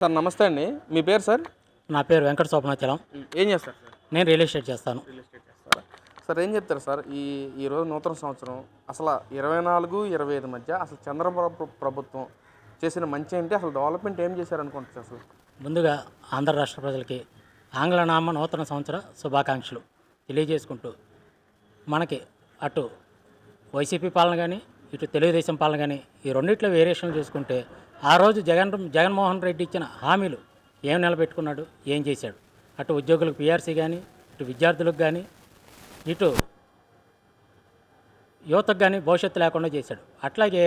Sir నమస్తే అండి. మీ పేరు సార్? నా పేరు వెంకట శోభనాచలం. ఏం చేస్తారు సార్? నేను రియల్ ఎస్టేట్ చేస్తాను. రియల్ ఎస్టేట్ చేస్తారా? సార్ ఏం చెప్తారు సార్? ఈరోజు నూతన సంవత్సరం అసలు 24, 25 మధ్య అసలు చంద్రబాబు ప్రభుత్వం చేసిన మంచి ఏంటి? అసలు డెవలప్మెంట్ ఏం చేశారనుకుంటున్నారు అసలు? ముందుగా ఆంధ్ర రాష్ట్ర ప్రజలకి ఆంగ్లనామ నూతన సంవత్సర శుభాకాంక్షలు తెలియజేసుకుంటూ, మనకి అటు వైసీపీ పాలన కానీ ఇటు తెలుగుదేశం పాలన కానీ ఈ రెండిట్లో వేరియేషన్ చూసుకుంటే, ఆ రోజు జగన్మోహన్ రెడ్డి ఇచ్చిన హామీలు ఏం నిలబెట్టుకున్నాడు, ఏం చేశాడు? అటు ఉద్యోగులకు పిఆర్సీ కానీ, ఇటు విద్యార్థులకు కానీ, ఇటు యువతకు కానీ భవిష్యత్తు లేకుండా చేశాడు. అట్లాగే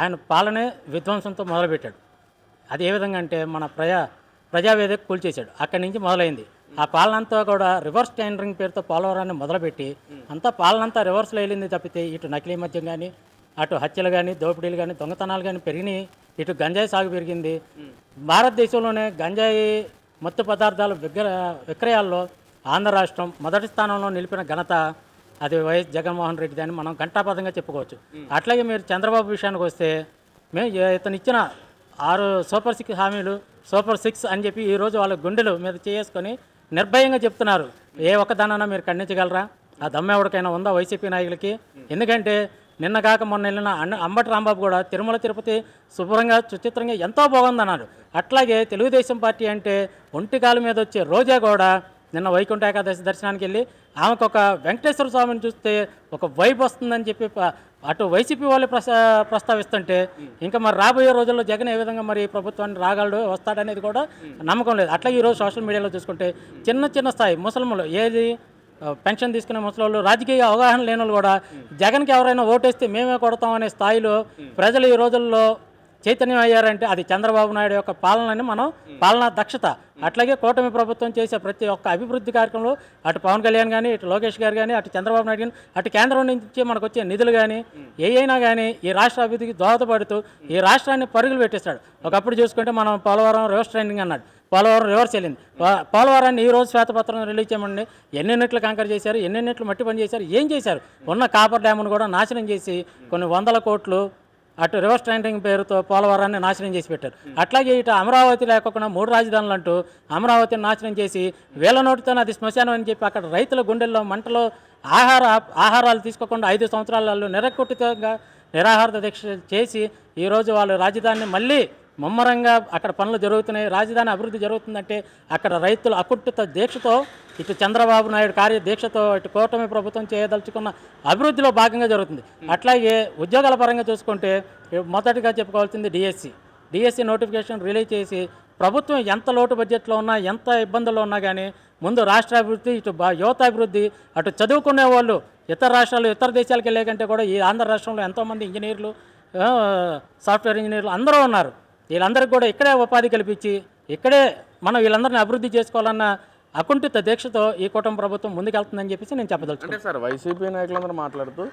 ఆయన పాలనే విధ్వంసంతో మొదలుపెట్టాడు. అది ఏ విధంగా అంటే మన ప్రజావేదిక కూల్చేశాడు. అక్కడి నుంచి మొదలైంది. ఆ పాలన అంతా కూడా రివర్స్ టెండరింగ్ పేరుతో పోలవరాన్ని మొదలుపెట్టి అంతా పాలన అంతా రివర్స్లో వెళ్ళింది తప్పితే, ఇటు నకిలీ మద్యం కానీ, అటు హత్యలు కానీ, దోపిడీలు కానీ, దొంగతనాలు కానీ పెరిగినాయి. ఇటు గంజాయి సాగు పెరిగింది. భారతదేశంలోనే గంజాయి మత్తు పదార్థాల విక్రయాల్లో ఆంధ్ర రాష్ట్రం మొదటి స్థానంలో నిలిపిన ఘనత అది వైఎస్ జగన్మోహన్ రెడ్డి అని మనం ఘంటాపథంగా చెప్పుకోవచ్చు. అట్లాగే మీరు చంద్రబాబు విషయానికి వస్తే, ఇతను ఇచ్చిన 6 సూపర్ 6 హామీలు సూపర్ 6 అని చెప్పి ఈరోజు వాళ్ళ గుండెలు మీద చేసుకొని నిర్భయంగా చెప్తున్నారు. ఏ ఒక్కదానన్నా మీరు ఖండించగలరా? ఆ దమ్మెవడికైనా ఉందా వైసీపీ నాయకులకి? ఎందుకంటే నిన్న కాక మొన్న వెళ్ళిన అంబటి రాంబాబు కూడా తిరుమల తిరుపతి శుభ్రంగా సుచిత్రంగా ఎంతో బాగుందన్నాడు. అట్లాగే తెలుగుదేశం పార్టీ అంటే ఒంటికాల మీద వచ్చే రోజా కూడా నిన్న వైకుంఠ ఏకాదశి దర్శనానికి వెళ్ళి ఆమెకు ఒక వెంకటేశ్వర స్వామిని చూస్తే ఒక వైబ్ వస్తుందని చెప్పి అటు వైసీపీ వాళ్ళు ప్రస్తావిస్తుంటే, ఇంకా మరి రాబోయే రోజుల్లో జగన్ ఏ విధంగా మరి ప్రభుత్వాన్ని రాగలడు, వస్తాడనేది కూడా నమ్మకం లేదు. అట్లాగే ఈరోజు సోషల్ మీడియాలో చూసుకుంటే చిన్న స్థాయి ముసలిములు ఏది పెన్షన్ తీసుకునే ముసలి రాజకీయ అవగాహన లేని వాళ్ళు కూడా జగన్కి ఎవరైనా ఓటేస్తే మేమే కొడతామనే స్థాయిలో ప్రజలు ఈ రోజుల్లో చైతన్యం అయ్యారంటే అది చంద్రబాబు నాయుడు యొక్క పాలనని మనం పాలనా దక్షత. అట్లాగే కూటమి ప్రభుత్వం చేసే ప్రతి ఒక్క అభివృద్ధి కార్యక్రమంలో అటు పవన్ కళ్యాణ్ కానీ, ఇటు లోకేష్ గారు కానీ, అటు చంద్రబాబు నాయుడు కానీ, అటు కేంద్రం నుంచి మనకు వచ్చే నిధులు కానీ ఏవైనా కానీ ఈ రాష్ట్ర అభివృద్ధికి దోహదపడుతూ ఈ రాష్ట్రాన్ని పరుగులు పెట్టేస్తాడు. ఒకప్పుడు చూసుకుంటే మనం పోలవరం రివర్స్ ట్రైనింగ్ అన్నాడు, పోలవరం రివర్స్ వెళ్ళింది. పోలవరాన్ని ఈరోజు శ్వేతపత్రం రిలీజ్ చేయమండి, ఎన్నెన్నిట్లు కంకర్ చేశారు, ఎన్నెన్నిట్లు మట్టి పని చేశారు, ఏం చేశారు? ఉన్న కాపర్ డ్యామ్ను కూడా నాశనం చేసి కొన్ని వందల కోట్లు అటు రివర్స్ ట్రైనింగ్ పేరుతో పోలవరాన్ని నాశనం చేసి పెట్టారు. అట్లాగే ఇటు అమరావతి లేకుండా 3 రాజధానులు అంటూ అమరావతిని నాశనం చేసి వేల నోటితో అది శ్మశానం అని చెప్పి అక్కడ రైతుల గుండెల్లో మంటలో ఆహారాలు తీసుకోకుండా 5 సంవత్సరాలలో నిరకొట్టితంగా నిరాహార దీక్ష చేసి ఈరోజు వాళ్ళు రాజధానిని మళ్ళీ ముమ్మరంగా అక్కడ పనులు జరుగుతున్నాయి. రాజధాని అభివృద్ధి జరుగుతుందంటే అక్కడ రైతులు అకుంఠిత దీక్షతో, ఇటు చంద్రబాబు నాయుడు కార్యదీక్షతో, ఇటు కూటమి ప్రభుత్వం చేయదలుచుకున్న అభివృద్ధిలో భాగంగా జరుగుతుంది. అట్లాగే ఉద్యోగాల పరంగా చూసుకుంటే మొదటిగా చెప్పుకోవాల్సింది డిఎస్సి నోటిఫికేషన్ రిలీజ్ చేసి ప్రభుత్వం ఎంత లోటు బడ్జెట్లో ఉన్నా, ఎంత ఇబ్బందుల్లో ఉన్నా కానీ ముందు రాష్ట్ర అభివృద్ధి, ఇటు యువత అభివృద్ధి, అటు చదువుకునే వాళ్ళు ఇతర రాష్ట్రాలు ఇతర దేశాలకు వెళ్ళే కంటే కూడా ఈ ఆంధ్ర రాష్ట్రంలో ఎంతోమంది ఇంజనీర్లు, సాఫ్ట్వేర్ ఇంజనీర్లు అందరూ ఉన్నారు. వీళ్ళందరికీ కూడా ఇక్కడే ఉపాధి కల్పించి ఇక్కడే మనం వీళ్ళందరినీ అభివృద్ధి చేసుకోవాలన్న అకుంఠిత దీక్షతో ఈ కూటమి ప్రభుత్వం ముందుకెళ్తుందని చెప్పేసి నేను చెప్పదలుచుకున్నాను. అంటే సార్, వైసీపీ నాయకులందరూ మాట్లాడుతూ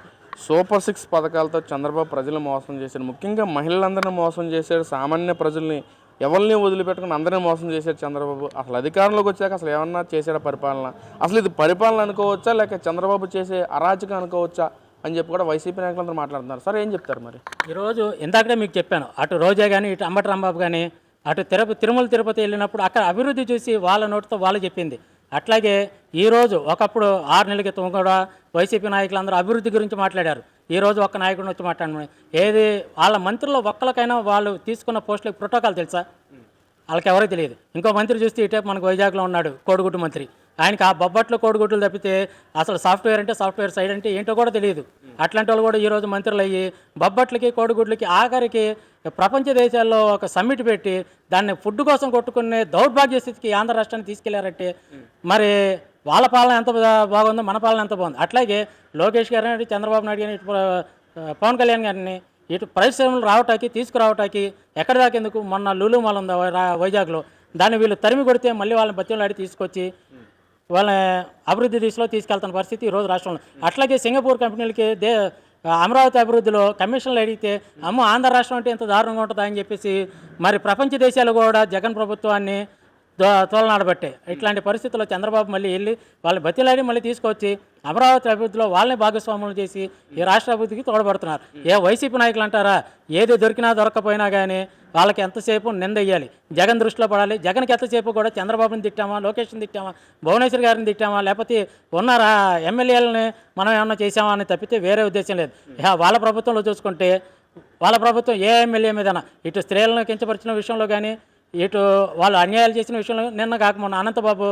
సూపర్ 6 పథకాలతో చంద్రబాబు ప్రజలను మోసం చేశాడు, ముఖ్యంగా మహిళలందరినీ మోసం చేశాడు, సామాన్య ప్రజల్ని ఎవరిని వదిలిపెట్టుకుని అందరినీ మోసం చేశాడు చంద్రబాబు. అసలు అధికారంలోకి వచ్చాక అసలు ఏమన్నా చేశాడా పరిపాలన? అసలు ఇది పరిపాలన అనుకోవచ్చా, లేక చంద్రబాబు చేసే అరాచకం అనుకోవచ్చా అని చెప్పి కూడా వైసీపీ నాయకులందరూ మాట్లాడుతున్నారు. సార్ ఏం చెప్తారు మరి? ఈరోజు ఇందాకనే మీకు చెప్పాను, అటు రోజా కానీ, ఇటు అంబటి రాంబాబు కానీ, అటు తిరుమల తిరుపతి వెళ్ళినప్పుడు అక్కడ అభివృద్ధి చూసి వాళ్ళ నోటితో వాళ్ళు చెప్పింది. అట్లాగే ఈరోజు ఒకప్పుడు 6 నెలల క్రితం కూడా వైసీపీ నాయకులందరూ అభివృద్ధి గురించి మాట్లాడారు. ఈరోజు ఒక్క నాయకుడిని వచ్చి మాట్లాడమని ఏది వాళ్ళ మంత్రుల్లో ఒక్కరికైనా వాళ్ళు తీసుకున్న పోస్టులకు ప్రోటోకాల్ తెలుసా? వాళ్ళకి ఎవరో తెలియదు. ఇంకో మంత్రి చూస్తే ఇటే మనకు వైజాగ్లో ఉన్నాడు కోడిగుడ్డు మంత్రి, ఆయనకి ఆ బొబ్బట్లు కోడిగుడ్లు తప్పితే అసలు సాఫ్ట్వేర్ అంటే సాఫ్ట్వేర్ సైడ్ అంటే ఏంటో కూడా తెలియదు. అట్లాంటి వాళ్ళు కూడా ఈరోజు మంత్రులు అయ్యి బొబ్బట్లకి కోడిగుడ్లకి ఆఖరికి ప్రపంచ దేశాల్లో ఒక సమ్మిట్ పెట్టి దాన్ని ఫుడ్ కోసం కొట్టుకునే దౌర్భాగ్య స్థితికి ఆంధ్ర రాష్ట్రాన్ని తీసుకెళ్లారంటే మరి వాళ్ళ పాలన ఎంత బాగుందో మన పాలన ఎంత బాగుంది. అట్లాగే లోకేష్ గారిని, చంద్రబాబు నాయుడు గారిని, పవన్ కళ్యాణ్ గారిని ఇటు పరిశ్రమలు రావటానికి తీసుకురావటానికి ఎక్కడి దాకా ఎందుకు, మొన్న లూలు మాల్ ఉంది వైజాగ్లో, దాన్ని వీళ్ళు తరిమి కొడితే మళ్ళీ వాళ్ళని బతిలాడి తీసుకొచ్చి వాళ్ళని అభివృద్ధి దిశలో తీసుకెళ్తున్న పరిస్థితి ఈరోజు రాష్ట్రంలో. అట్లాగే సింగపూర్ కంపెనీలకి అమరావతి అభివృద్ధిలో కమిషన్లు అడిగితే అమ్మో ఆంధ్ర రాష్ట్రం అంటే ఎంత దారుణంగా ఉంటుందా అని చెప్పేసి మరి ప్రపంచ దేశాలు కూడా జగన్ ప్రభుత్వాన్ని తోలనాడబట్టే. ఇట్లాంటి పరిస్థితుల్లో చంద్రబాబు మళ్ళీ వెళ్ళి వాళ్ళని బతిలాడి మళ్ళీ తీసుకొచ్చి అమరావతి అభివృద్ధిలో వాళ్ళని భాగస్వాములు చేసి ఈ రాష్ట్ర అభివృద్ధికి తోడ్పడుతున్నారు. ఏ వైసీపీ నాయకులు అంటారా, ఏది దొరికినా దొరకపోయినా కానీ వాళ్ళకి ఎంతసేపు నిందయ్యాలి, జగన్ దృష్టిలో పడాలి. జగన్కి ఎంతసేపు కూడా చంద్రబాబుని తిట్టామా, లోకేష్ని తిట్టామా, భువనేశ్వర్ గారిని తిట్టామా, లేకపోతే ఉన్నారా ఎమ్మెల్యేలని మనం ఏమన్నా చేసామా అని తప్పితే వేరే ఉద్దేశం లేదు. వాళ్ళ ప్రభుత్వంలో చూసుకుంటే వాళ్ళ ప్రభుత్వం ఏ ఎమ్మెల్యే మీదనా ఇటు స్త్రీలను కించపరిచిన విషయంలో కానీ, ఇటు వాళ్ళు అన్యాయాలు చేసిన విషయంలో, నిన్న కాక మొన్న అనంతబాబు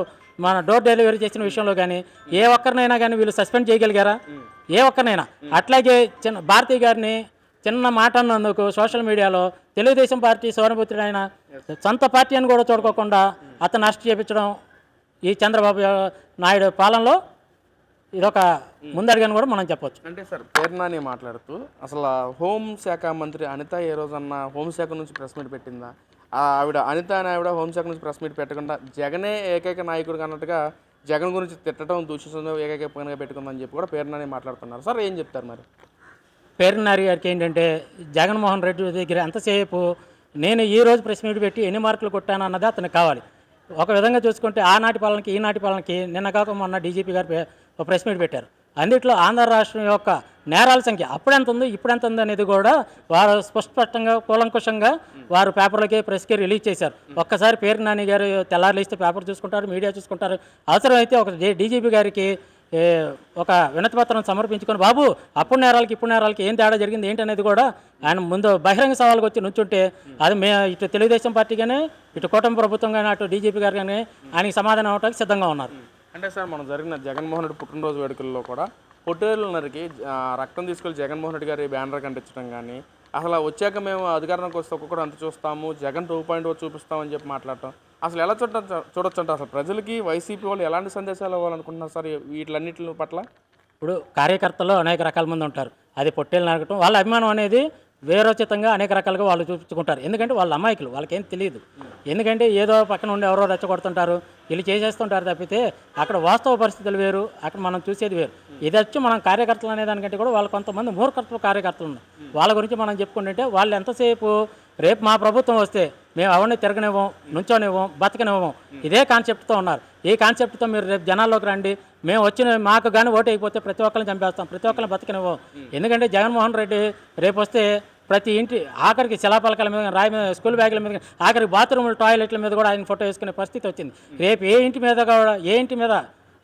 మన డోర్ డెలివరీ చేసిన విషయంలో కానీ ఏ ఒక్కరినైనా కానీ వీళ్ళు సస్పెండ్ చేయగలిగారా? ఏ ఒక్కరినైనా. అట్లాగే భారతీ గారిని చిన్న మాట అన్నందుకు సోషల్ మీడియాలో తెలుగుదేశం పార్టీ సోనపుత్రుడైన సొంత పార్టీ అని కూడా చూడుకోకుండా అతను అరెస్ట్ చేయించడం ఈ చంద్రబాబు నాయుడు పాలనలో ఇదొక ముందడిగని కూడా మనం చెప్పొచ్చు. అంటే సార్ పేర్నాని మాట్లాడుతూ అసలు హోంశాఖ మంత్రి అనిత ఏ రోజన్నా హోంశాఖ నుంచి ప్రెస్ మీట్ పెట్టిందా? ఆవిడ అనిత అని ఆవిడ హోంశాఖ నుంచి ప్రెస్ మీట్ పెట్టకుండా జగనే ఏకైక నాయకుడు అన్నట్టుగా జగన్ గురించి తిట్టడం దూషించడం ఏకైక పనిగా పెట్టుకుందని చెప్పి కూడా పేర్నాని మాట్లాడుతున్నారు. సార్ ఏం చెప్తారు మరి? పేర్నాని గారికి ఏంటంటే జగన్మోహన్ రెడ్డి దగ్గర ఎంతసేపు నేను ఈ రోజు ప్రెస్ మీట్ పెట్టి ఎన్ని మార్కులు కొట్టాను అన్నది అతనికి కావాలి. ఒక విధంగా చూసుకుంటే ఆనాటి పాలనకి ఈనాటి పాలనకి నిన్న కాక మొన్న డీజీపీ గారు ఒక ప్రెస్ మీట్ పెట్టారు. అందుట్లో ఆంధ్ర రాష్ట్రం యొక్క నేరాల సంఖ్య అప్పుడెంత ఉంది ఇప్పుడెంత ఉంది అనేది కూడా వారు స్పష్టంగా కూలంకుషంగా వారు పేపర్లకి ప్రెస్కి రిలీజ్ చేశారు. ఒక్కసారి పేర్నాని గారు తెల్లారులు ఇస్తే పేపర్ చూసుకుంటారు, మీడియా చూసుకుంటారు. అవసరమైతే ఒక డీజీపీ గారికి ఒక వినతిపత్రం సమర్పించుకొని బాబు అప్పుడు నేరాలకి ఇప్పుడు నేరాలకి ఏం తేడా జరిగింది ఏంటి అనేది కూడా ఆయన ముందు బహిరంగ సవాళ్ళకి వచ్చి నుంచుంటే అది ఇటు తెలుగుదేశం పార్టీ కానీ ఇటు కూటమి ప్రభుత్వం కానీ అటు డీజీపీ గారు కానీ ఆయనకి సమాధానం అవ్వడానికి సిద్ధంగా ఉన్నారు. అంటే సార్ మనం జరిగిన జగన్మోహన్ రెడ్డి పుట్టినరోజు వేడుకల్లో కూడా పొట్టేళ్ళు నరికి రక్తం తీసుకెళ్ళి జగన్మోహన్ రెడ్డి గారి బ్యానర్ కంటించడం కానీ, అసలు వచ్చాక మేము అధికారంలోకి వస్తే ఒక్కొక్కటి అంత చూస్తాము, జగన్ 2.0 చూపిస్తామని చెప్పి మాట్లాడటం అసలు ఎలా చూడొచ్చు అంటే అసలు ప్రజలకి వైసీపీ వాళ్ళు ఎలాంటి సందేశాలు ఇవ్వాలనుకుంటున్నారు సార్ వీటిలన్నిటి పట్ల? ఇప్పుడు కార్యకర్తలు అనేక రకాల మంది ఉంటారు. అది పొట్టేలు నరకటం వాళ్ళ అభిమానం అనేది వేరోచితంగా అనేక రకాలుగా వాళ్ళు చూపించుకుంటారు. ఎందుకంటే వాళ్ళ అమాయకులు, వాళ్ళకేం తెలియదు. ఎందుకంటే ఏదో పక్కన ఉండి ఎవరో రెచ్చగొడుతుంటారు, వీళ్ళు చేసేస్తుంటారు తప్పితే అక్కడ వాస్తవ పరిస్థితులు వేరు, అక్కడ మనం చూసేది వేరు. ఇది వచ్చి మనం కార్యకర్తలు అనే దానికంటే కూడా వాళ్ళు కొంతమంది మూర్ఖత్వ కార్యకర్తలు ఉన్నారు. వాళ్ళ గురించి మనం చెప్పుకుంటుంటే వాళ్ళు ఎంతసేపు రేపు మా ప్రభుత్వం వస్తే మేము ఎవరిని తిరగనివ్వం, నుంచోనివ్వం, బతకనివ్వం, ఇదే కాన్సెప్ట్తో ఉన్నారు. ఈ కాన్సెప్ట్తో మీరు రేపు జనాల్లోకి రండి, మేము వచ్చిన మాకు కానీ ఓటు అయిపోతే ప్రతి ఒక్కరిని చంపేస్తాం, ప్రతి ఒక్కరిని బతకనివ్వం. ఎందుకంటే జగన్మోహన్ రెడ్డి రేపు వస్తే ప్రతి ఇంటి ఆఖరికి శిలాపలకల మీద రాయి మీద స్కూల్ బ్యాగుల మీద ఆఖరికి బాత్రూములు టాయిలెట్ల మీద కూడా ఆయన ఫోటో వేసుకునే పరిస్థితి వచ్చింది. రేపు ఏ ఇంటి మీద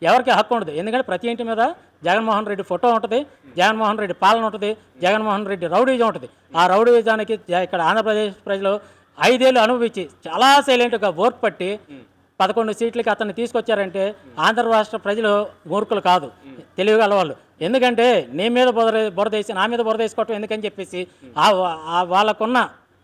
ఎవరికి హక్కు ఉండదు. ఎందుకంటే ప్రతి ఇంటి మీద జగన్మోహన్ రెడ్డి ఫోటో ఉంటుంది, జగన్మోహన్ రెడ్డి పాలన ఉంటుంది, జగన్మోహన్ రెడ్డి రౌడీజం ఉంటుంది. ఆ రౌడీజానికి ఇక్కడ ఆంధ్రప్రదేశ్ ప్రజలు 5 ఏళ్ళు అనుభవించి చాలా సైలెంట్గా ఓర్పు పట్టి 11 సీట్లకి అతన్ని తీసుకొచ్చారంటే ఆంధ్ర రాష్ట్ర ప్రజలు మూర్ఖులు కాదు, తెలివిగల వాళ్ళు. ఎందుకంటే నీ మీద బురదేసి నా మీద బురదేసుకోవటం ఎందుకని చెప్పేసి వాళ్ళకున్న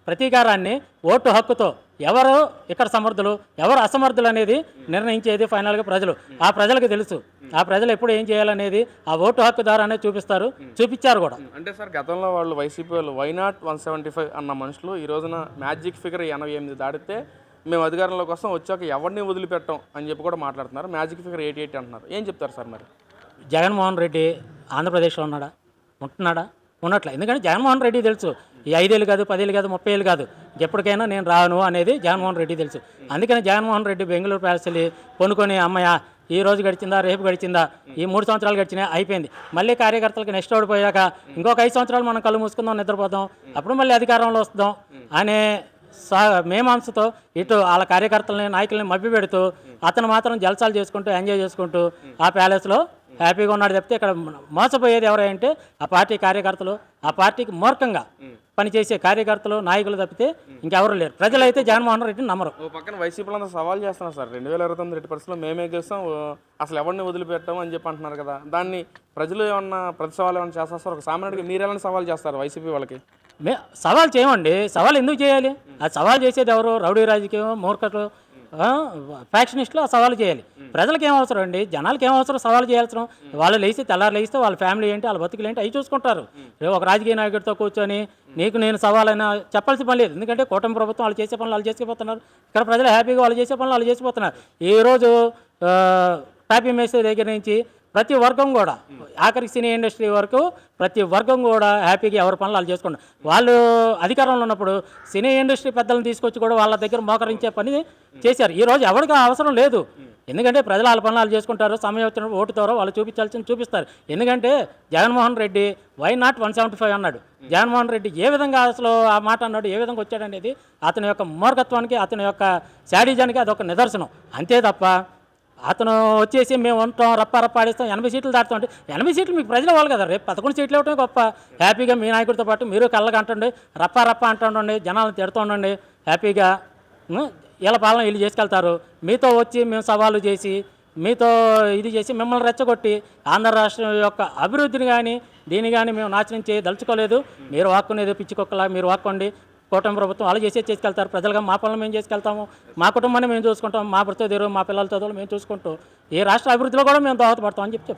ప్రతీకారాన్ని ఓటు హక్కుతో ఎవరు ఇక్కడ సమర్థులు ఎవరు అసమర్థులు అనేది నిర్ణయించేది ఫైనల్గా ప్రజలు. ఆ ప్రజలకు తెలుసు, ఆ ప్రజలు ఎప్పుడు ఏం చేయాలనేది ఆ ఓటు హక్కు ద్వారానే చూపించారు కూడా. అంటే సార్ గతంలో వాళ్ళు వైసీపీ వాళ్ళు వైనాట్ 175 అన్న మనుషులు ఈ రోజున మ్యాజిక్ ఫిగర్ 88 దాటితే మేము అధికారంలోకి వస్తాం, వచ్చాక ఎవరిని వదిలిపెట్టాం అని చెప్పి కూడా మాట్లాడుతున్నారు. మ్యాజిక్ ఫిగర్ 88 అంటున్నారు. ఏం చెప్తారు సార్ మరి? జగన్మోహన్ రెడ్డి ఆంధ్రప్రదేశ్లో ఉంటున్నాడా? ఉన్నట్లే. ఎందుకంటే జగన్మోహన్ రెడ్డి తెలుసు ఈ 5 ఏళ్ళు కాదు, 10 ఏళ్ళు కాదు, 30 ఏళ్ళు కాదు, ఎప్పటికైనా నేను రాను అనేది జగన్మోహన్ రెడ్డి తెలుసు. అందుకని జగన్మోహన్ రెడ్డి బెంగళూరు ప్యాలెస్ వెళ్ళి కొనుక్కొని అమ్మయ్య ఈ రోజు గడిచిందా, రేపు గడిచిందా, ఈ 3 సంవత్సరాలు గడిచినా అయిపోయింది, మళ్ళీ కార్యకర్తలకు నెక్స్ట్ ఓడిపోయాక ఇంకొక 5 సంవత్సరాలు మనం కళ్ళు మూసుకుందాం, నిద్రపోదాం, అప్పుడు మళ్ళీ అధికారంలో వస్తాం అనే మేమాంసతో ఇటు వాళ్ళ కార్యకర్తలని నాయకుల్ని మభ్యపెడుతూ అతను మాత్రం జల్సాలు చేసుకుంటూ ఎంజాయ్ చేసుకుంటూ ఆ ప్యాలెస్లో హ్యాపీగా ఉన్నాడు. చెప్తే ఇక్కడ మోసపోయేది ఎవరంటే ఆ పార్టీ కార్యకర్తలు, ఆ పార్టీకి మూర్ఖంగా పనిచేసే కార్యకర్తలు నాయకులు తప్పితే ఇంకెవరు లేరు. ప్రజలైతే జగన్మోహన్ రెడ్డిని నమ్మరు. ఓ పక్కన వైసీపీలో అంతా సవాల్ చేస్తున్నారు సార్, 2029 రెడ్డి పరిస్థితుల్లో మేమే గెలుస్తాం, అసలు ఎవరిని వదిలిపెట్టాం అని చెప్పి అంటున్నారు కదా. దాన్ని ప్రజలు ఏమన్నా ప్రతి సవాల్ ఏమన్నా చేస్తారు సార్? ఒక సామాన్యుడికి మీరు ఎలాంటి సవాల్ చేస్తారు వైసీపీ వాళ్ళకి? సవాల్ చేయమండి. సవాల్ ఎందుకు చేయాలి? అది సవాల్ చేసేది ఎవరు? రౌడీ రాజకీయం, మూర్ఖలు, ఫ్యాక్షనిస్టులు ఆ సవాలు చేయాలి. ప్రజలకు ఏం అవసరం అండి? జనాలకి ఏం అవసరం సవాలు చేయాల్సిన? వాళ్ళు లేస్తే తెల్లారు లేస్తే వాళ్ళ ఫ్యామిలీ ఏంటి, వాళ్ళ బతుకులు ఏంటి అవి చూసుకుంటారు. ఒక రాజకీయ నాయకుడితో కూర్చొని నీకు నేను సవాలైనా చెప్పాల్సిన పని లేదు. ఎందుకంటే కూటమి ప్రభుత్వం వాళ్ళు చేసే పనులు వాళ్ళు చేసుకుపోతున్నారు. ఇక్కడ ప్రజలు హ్యాపీగా వాళ్ళు చేసే పనులు వాళ్ళు చేసిపోతున్నారు. ఈరోజు టాపీ మేసే దగ్గర నుంచి ప్రతి వర్గం కూడా ఆఖరికి సినీ ఇండస్ట్రీ వరకు ప్రతి వర్గం కూడా హ్యాపీగా ఎవరి పనులు వాళ్ళు చేసుకుంటారు. వాళ్ళు అధికారంలో ఉన్నప్పుడు సినీ ఇండస్ట్రీ పెద్దలను తీసుకొచ్చి కూడా వాళ్ళ దగ్గర మోకరించే పని చేశారు. ఈరోజు ఎవరికి అవసరం లేదు. ఎందుకంటే ప్రజలు వాళ్ళ పనులు వాళ్ళు చేసుకుంటారు. సమయం వచ్చినప్పుడు ఓటుతారో వాళ్ళు చూపించాల్సింది చూపిస్తారు. ఎందుకంటే జగన్మోహన్ రెడ్డి వై నాట్ 175 అన్నాడు. జగన్మోహన్ రెడ్డి ఏ విధంగా అసలు ఆ మాట అన్నాడు, ఏ విధంగా వచ్చాడనేది అతని యొక్క మూర్ఖత్వానికి, అతని యొక్క శాడిజానికి అదొక నిదర్శనం. అంతే తప్ప అతను వచ్చేసి మేము ఉంటాం రప్ప ఆడిస్తాం 80 సీట్లు దాటుతాం అంటే 80 సీట్లు మీకు ప్రజలు వాళ్ళు కదా. రేపు 11 సీట్లు ఇవ్వటమే గొప్ప. హ్యాపీగా మీ నాయకుడితో పాటు మీరు కళ్ళగా అంటుండే రప్ప అంటుండండి, జనాలను తిడుతుండండి హ్యాపీగా. వీళ్ళ పాలన వీళ్ళు చేసుకెళ్తారు. మీతో వచ్చి మేము సవాలు చేసి మీతో ఇది చేసి మిమ్మల్ని రెచ్చగొట్టి ఆంధ్ర రాష్ట్రం యొక్క అభివృద్ధిని కానీ దీన్ని కానీ మేము నాశనం చేయదలుచుకోలేదు. మీరు వాక్కునేది పిచ్చికొక్కలా మీరు వాక్కోండి. కూటమి ప్రభుత్వం అలా చేసుకెళ్తారు. ప్రజలుగా మా పనులు మేము చేసుకెళ్తాము, మా కుటుంబాన్ని మేము చూసుకుంటాం, మా బ్రతుకు తెరువు మా పిల్లల చదువులు మేము చూసుకుంటూ ఈ రాష్ట్ర అభివృద్ధిలో కూడా మేము దోహదపడతామని చెప్తాం.